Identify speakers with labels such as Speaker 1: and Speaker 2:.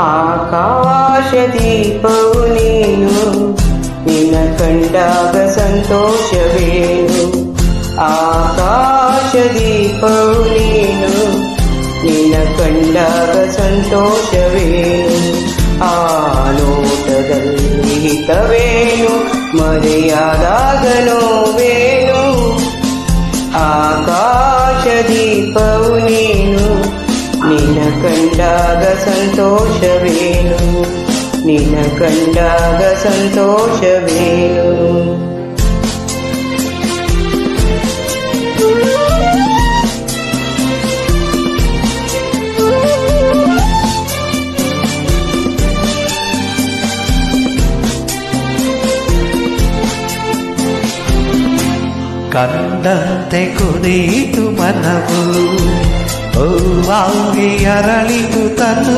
Speaker 1: ಆಕಾಶ ದೀಪವು ನೀನು, ನಿನ್ನ ಕಂಡಾಗ ಸಂತೋಷವೇನು. ಆಕಾಶ ದೀಪವು ನೀನು, ನಿನ್ನ ಕಂಡಾಗ ಸಂತೋಷವೇನು. ಆ ನೋಟದಲ್ಲಿ ಹಿತವೇನು, ಮರೆಯಾದಾಗ ನೋವೇನು. ಆಕಾಶ ದೀಪವು ನೀನು, ನಿನ್ನ ಕಂಡಾಗ ಸಂತೋಷವೇನು, ನಿನ್ನ ಕಂಡಾಗ ಸಂತೋಷವೇನು.
Speaker 2: ಕಂಡಂತೆ ಕುದೀತು ಮನವು, ಹೂವಾಗಿ ಅರಳಿತು ತನು.